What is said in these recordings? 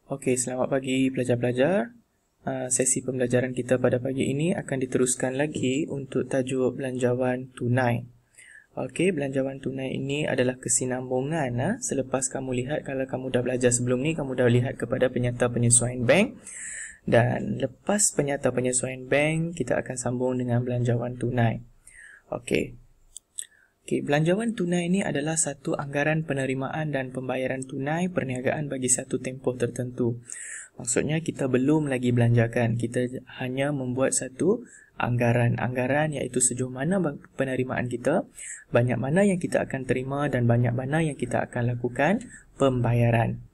Okey, selamat pagi pelajar-pelajar. Sesi pembelajaran kita pada pagi ini akan diteruskan lagi untuk tajuk belanjawan tunai. Okey, belanjawan tunai ini adalah kesinambungan. Selepas kamu lihat, kalau kamu dah belajar sebelum ni, kamu dah lihat kepada penyata penyesuaian bank. Dan lepas penyata penyesuaian bank, kita akan sambung dengan belanjawan tunai. Okey. Belanjawan tunai ini adalah satu anggaran penerimaan dan pembayaran tunai perniagaan bagi satu tempoh tertentu. Maksudnya kita belum lagi belanjakan, kita hanya membuat satu anggaran iaitu sejauh mana penerimaan kita, banyak mana yang kita akan terima dan banyak mana yang kita akan lakukan pembayaran.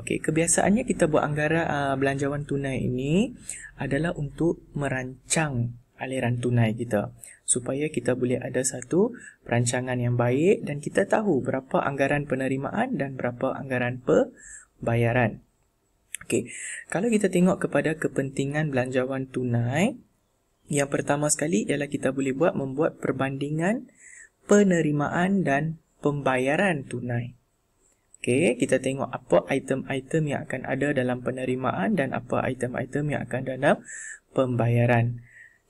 Okey, kebiasaannya kita buat anggaran belanjawan tunai ini adalah untuk merancang aliran tunai kita supaya kita boleh ada satu perancangan yang baik dan kita tahu berapa anggaran penerimaan dan berapa anggaran pembayaran. Okey, kalau kita tengok kepada kepentingan belanjawan tunai, yang pertama sekali ialah kita boleh membuat perbandingan penerimaan dan pembayaran tunai. Okey, kita tengok apa item-item yang akan ada dalam penerimaan dan apa item-item yang akan ada dalam pembayaran.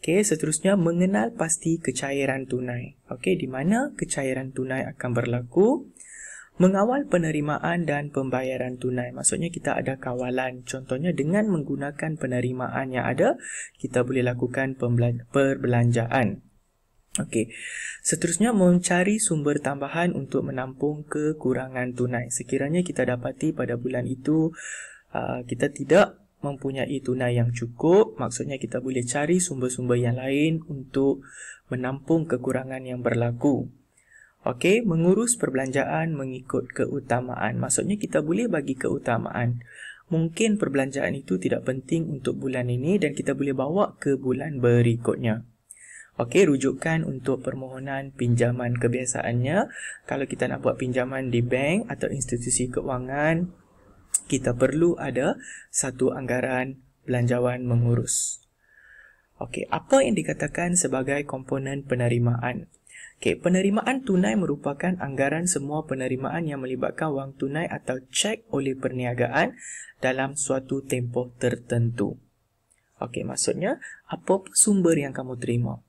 Okey, seterusnya mengenal pasti kecairan tunai. Okey, di mana kecairan tunai akan berlaku? Mengawal penerimaan dan pembayaran tunai. Maksudnya kita ada kawalan. Contohnya dengan menggunakan penerimaan yang ada, kita boleh lakukan perbelanjaan. Okey, seterusnya mencari sumber tambahan untuk menampung kekurangan tunai. Sekiranya kita dapati pada bulan itu kita tidak mempunyai tunai yang cukup, maksudnya kita boleh cari sumber-sumber yang lain untuk menampung kekurangan yang berlaku. Okey, mengurus perbelanjaan mengikut keutamaan. Maksudnya kita boleh bagi keutamaan. Mungkin perbelanjaan itu tidak penting untuk bulan ini dan kita boleh bawa ke bulan berikutnya. Okey, rujukan untuk permohonan pinjaman. Kebiasaannya, kalau kita nak buat pinjaman di bank atau institusi keuangan, kita perlu ada satu anggaran belanjawan mengurus. Okey, apa yang dikatakan sebagai komponen penerimaan? Okey, penerimaan tunai merupakan anggaran semua penerimaan yang melibatkan wang tunai atau cek oleh perniagaan dalam suatu tempoh tertentu. Okey, maksudnya apa sumber yang kamu terima,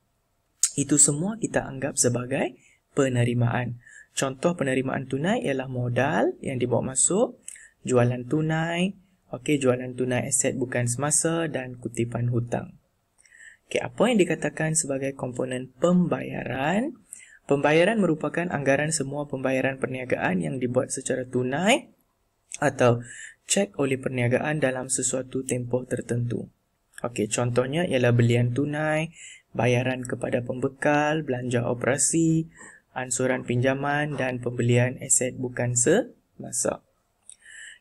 itu semua kita anggap sebagai penerimaan. Contoh penerimaan tunai ialah modal yang dibawa masuk, jualan tunai, okey, jualan tunai aset bukan semasa dan kutipan hutang. Okey, apa yang dikatakan sebagai komponen pembayaran? Pembayaran merupakan anggaran semua pembayaran perniagaan yang dibuat secara tunai atau cek oleh perniagaan dalam sesuatu tempoh tertentu. Okey, contohnya ialah belian tunai, bayaran kepada pembekal, belanja operasi, ansuran pinjaman dan pembelian aset bukan semasa.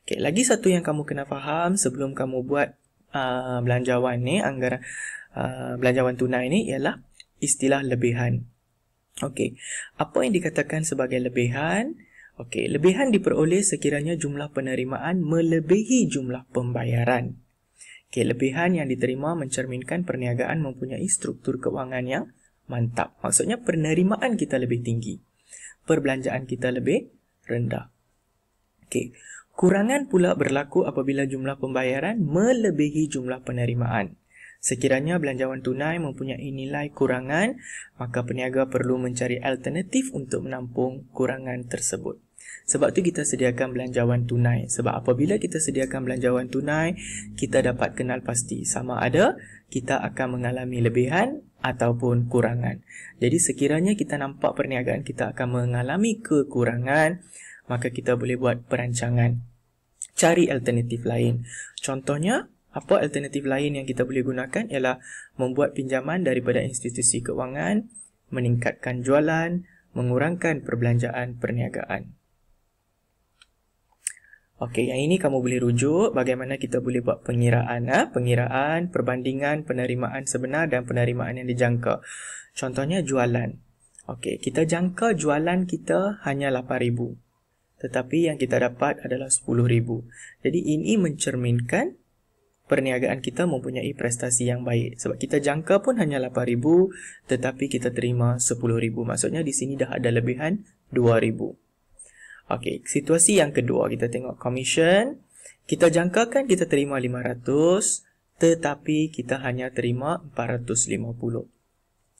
Okay, lagi satu yang kamu kena faham sebelum kamu buat belanjawan ni, anggaran belanjawan tunai ni ialah istilah lebihan. Okey, apa yang dikatakan sebagai lebihan? Okey, lebihan diperoleh sekiranya jumlah penerimaan melebihi jumlah pembayaran. Okey, lebihan yang diterima mencerminkan perniagaan mempunyai struktur keuangan yang mantap. Maksudnya penerimaan kita lebih tinggi, perbelanjaan kita lebih rendah. Okey, kurangan pula berlaku apabila jumlah pembayaran melebihi jumlah penerimaan. Sekiranya belanjawan tunai mempunyai nilai kurangan, maka peniaga perlu mencari alternatif untuk menampung kurangan tersebut. Sebab tu kita sediakan belanjawan tunai. Sebab apabila kita sediakan belanjawan tunai, kita dapat kenal pasti sama ada kita akan mengalami lebihan ataupun kurangan. Jadi sekiranya kita nampak perniagaan kita akan mengalami kekurangan, maka kita boleh buat perancangan, cari alternatif lain. Contohnya, apa alternatif lain yang kita boleh gunakan ialah membuat pinjaman daripada institusi keuangan, meningkatkan jualan, mengurangkan perbelanjaan perniagaan. Okey, yang ini kamu boleh rujuk bagaimana kita boleh buat pengiraan, pengiraan, perbandingan penerimaan sebenar dan penerimaan yang dijangka. Contohnya jualan. Okey, kita jangka jualan kita hanya 8,000. Tetapi yang kita dapat adalah 10,000. Jadi ini mencerminkan perniagaan kita mempunyai prestasi yang baik. Sebab kita jangka pun hanya 8,000 tetapi kita terima 10,000. Maksudnya di sini dah ada lebihan 2,000. Okey, situasi yang kedua kita tengok commission. Kita jangkakan kita terima 500, tetapi kita hanya terima 450.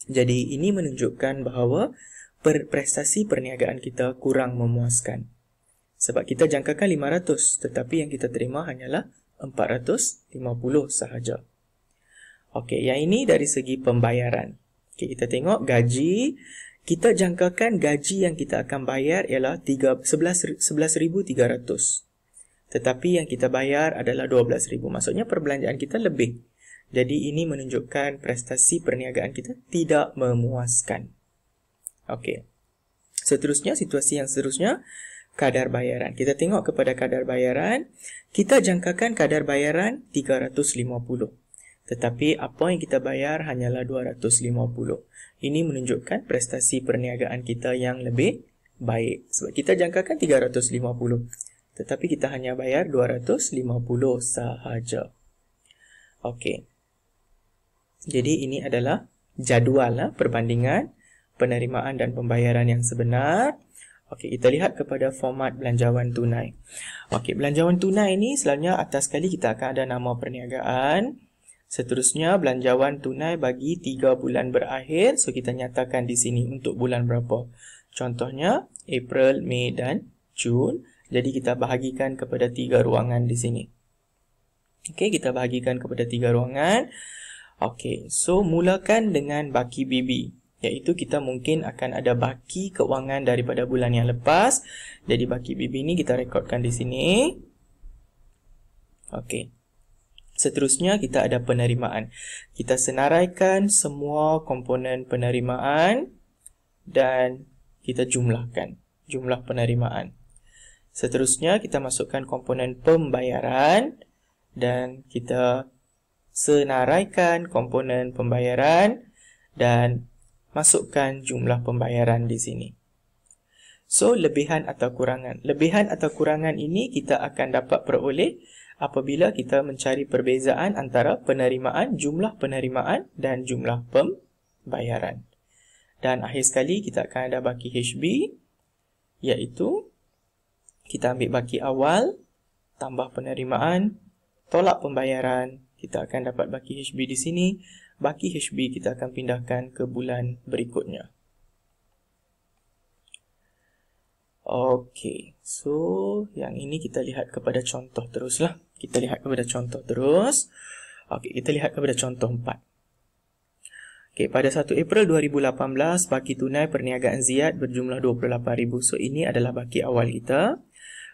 Jadi ini menunjukkan bahawa prestasi perniagaan kita kurang memuaskan. Sebab kita jangkakan 500, tetapi yang kita terima hanyalah 450 sahaja. Okey, yang ini dari segi pembayaran. Okey, kita tengok gaji. Kita jangkakan gaji yang kita akan bayar ialah 11,300. Tetapi yang kita bayar adalah 12,000. Maksudnya perbelanjaan kita lebih. Jadi ini menunjukkan prestasi perniagaan kita tidak memuaskan. Okey. Seterusnya, situasi yang seterusnya, kadar bayaran. Kita tengok kepada kadar bayaran. Kita jangkakan kadar bayaran 350. Tetapi apa yang kita bayar hanyalah 250. Ini menunjukkan prestasi perniagaan kita yang lebih baik. Sebab kita jangkakan 350. Tetapi kita hanya bayar 250 sahaja. Okey. Jadi ini adalah jadual perbandingan penerimaan dan pembayaran yang sebenar. Okey, kita lihat kepada format belanjawan tunai. Okey, belanjawan tunai ini selalunya atas sekali kita akan ada nama perniagaan. Seterusnya belanjawan tunai bagi 3 bulan berakhir. So kita nyatakan di sini untuk bulan berapa. Contohnya April, Mei dan Jun. Jadi kita bahagikan kepada 3 ruangan di sini. Okey, kita bahagikan kepada 3 ruangan. Okey, so mulakan dengan baki BB, iaitu kita mungkin akan ada baki keuangan daripada bulan yang lepas. Jadi baki BB ni kita rekodkan di sini. Okey. Seterusnya kita ada penerimaan. Kita senaraikan semua komponen penerimaan dan kita jumlahkan jumlah penerimaan. Seterusnya kita masukkan komponen pembayaran dan kita senaraikan komponen pembayaran dan masukkan jumlah pembayaran di sini. So, lebihan atau kurangan. Lebihan atau kurangan ini kita akan dapat peroleh apabila kita mencari perbezaan antara penerimaan, jumlah penerimaan dan jumlah pembayaran. Dan akhir sekali kita akan ada baki HB, iaitu kita ambil baki awal, tambah penerimaan, tolak pembayaran, kita akan dapat baki HB di sini. Baki HB kita akan pindahkan ke bulan berikutnya. Okey, so yang ini kita lihat kepada contoh teruslah. Kita lihat kepada contoh terus. Okey, kita lihat kepada contoh 4. Okey, pada 1 April 2018, baki tunai perniagaan Ziyad berjumlah 28,000. So ini adalah baki awal kita.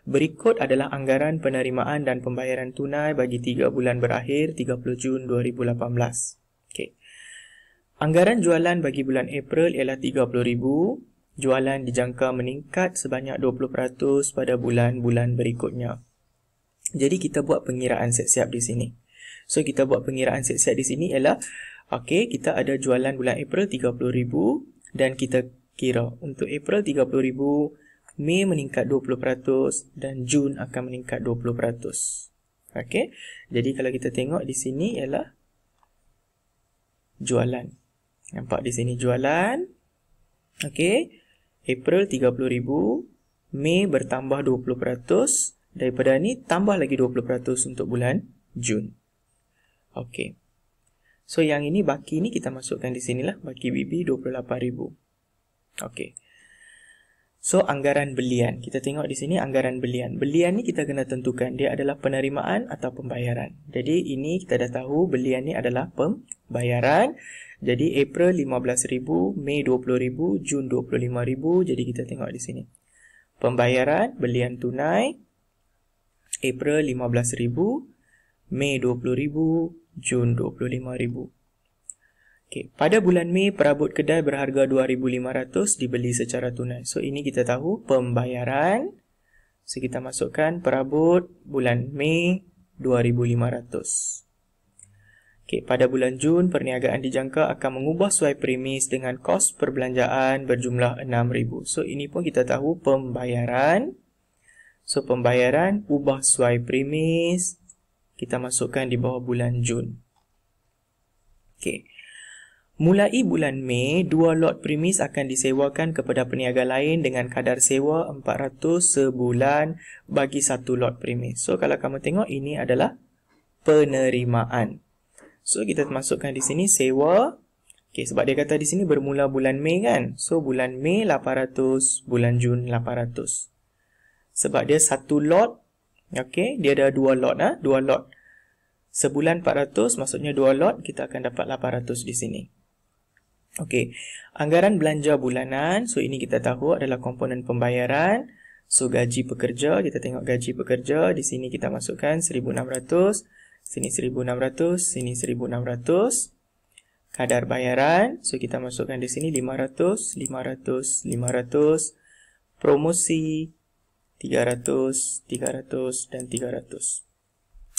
Berikut adalah anggaran penerimaan dan pembayaran tunai bagi 3 bulan berakhir 30 Jun 2018. Okey. Anggaran jualan bagi bulan April ialah 30,000. Jualan dijangka meningkat sebanyak 20% pada bulan-bulan berikutnya. Jadi kita buat pengiraan siap-siap di sini. So kita buat pengiraan siap-siap di sini ialah okey, kita ada jualan bulan April 30,000 dan kita kira untuk April 30,000, Mei meningkat 20% dan Jun akan meningkat 20%. Okey. Jadi kalau kita tengok di sini ialah jualan. Nampak di sini jualan. Okey. April 30,000, Mei bertambah 20%, daripada ni tambah lagi 20% untuk bulan Jun. Okey. So yang ini baki ni kita masukkan di sinilah, baki BB 28,000. Okey. So, anggaran belian. Kita tengok di sini anggaran belian. Belian ni kita kena tentukan dia adalah penerimaan atau pembayaran. Jadi, ini kita dah tahu belian ni adalah pembayaran. Jadi, April 15,000, Mei 20,000, Jun 25,000. Jadi, kita tengok di sini. Pembayaran, belian tunai. April 15,000, Mei 20,000, Jun 25,000. Okay. Pada bulan Mei, perabot kedai berharga 2,500 dibeli secara tunai. So, ini kita tahu pembayaran. So, kita masukkan perabot bulan Mei 2,500. Okay. Pada bulan Jun, perniagaan dijangka akan mengubah suai premis dengan kos perbelanjaan berjumlah 6,000. So, ini pun kita tahu pembayaran. So, pembayaran ubah suai premis. Kita masukkan di bawah bulan Jun. Okay. Mulai bulan Mei, 2 lot premis akan disewakan kepada peniaga lain dengan kadar sewa 400 sebulan bagi 1 lot premis. So, kalau kamu tengok, ini adalah penerimaan. So, kita masukkan di sini sewa. Okay, sebab dia kata di sini bermula bulan Mei kan. So, bulan Mei 800, bulan Jun 800. Sebab dia 1 lot. Okay, dia ada 2 lot. 2 lot. Sebulan 400, maksudnya 2 lot, kita akan dapat 800 di sini. Okey, anggaran belanja bulanan. So, ini kita tahu adalah komponen pembayaran. So, gaji pekerja. Kita tengok gaji pekerja. Di sini kita masukkan 1,600. Sini 1,600. Sini 1,600. Kadar bayaran. So, kita masukkan di sini 500, 500, 500. Promosi 300, 300 dan 300.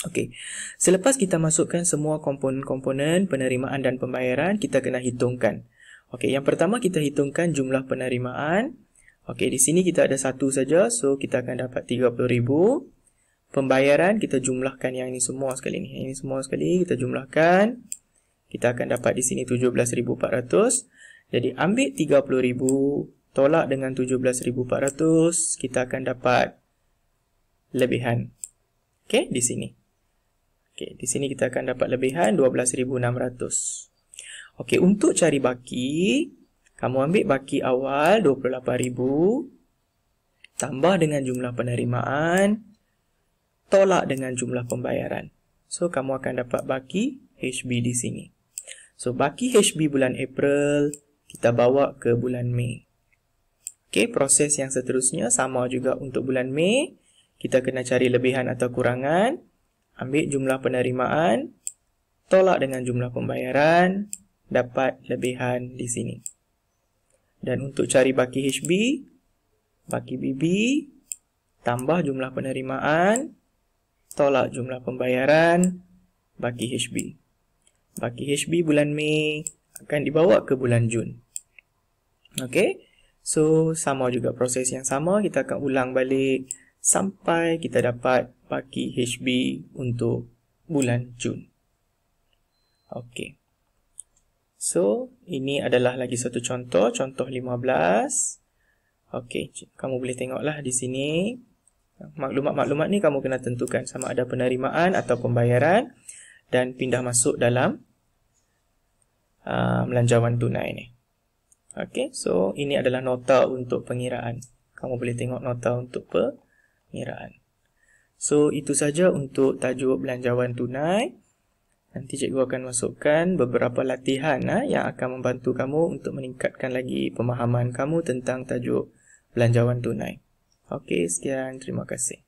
Okey, selepas kita masukkan semua komponen-komponen penerimaan dan pembayaran, kita kena hitungkan. Okey, yang pertama kita hitungkan jumlah penerimaan. Okey, di sini kita ada satu saja, so kita akan dapat 30,000. Pembayaran kita jumlahkan yang ini semua sekali ni. Ini semua sekali kita jumlahkan. Kita akan dapat di sini 17,400. Jadi ambil 30,000 tolak dengan 17,400, kita akan dapat lebihan. Okey, di sini. Okey, di sini kita akan dapat lebihan 12,600. Okey, untuk cari baki, kamu ambil baki awal 28,000 tambah dengan jumlah penerimaan tolak dengan jumlah pembayaran. So, kamu akan dapat baki HB di sini. So, baki HB bulan April kita bawa ke bulan Mei. Okey, proses yang seterusnya sama juga untuk bulan Mei. Kita kena cari lebihan atau kurangan. Ambil jumlah penerimaan, tolak dengan jumlah pembayaran, dapat lebihan di sini. Dan untuk cari baki HB, baki BB, tambah jumlah penerimaan, tolak jumlah pembayaran, baki HB. Baki HB bulan Mei akan dibawa ke bulan Jun. Okey, so sama juga proses yang sama, kita akan ulang balik sampai kita dapat baki HB untuk bulan Jun. Okey. So, ini adalah lagi satu contoh, contoh 15. Okey, kamu boleh tengoklah di sini. Maklumat-maklumat ni kamu kena tentukan sama ada penerimaan atau pembayaran dan pindah masuk dalam belanjawan tunai ni. Okey, so ini adalah nota untuk pengiraan. Kamu boleh tengok nota untuk pengiraan. So, itu saja untuk tajuk belanjawan tunai. Nanti cikgu akan masukkan beberapa latihan yang akan membantu kamu untuk meningkatkan lagi pemahaman kamu tentang tajuk belanjawan tunai. Okey, sekian. Terima kasih.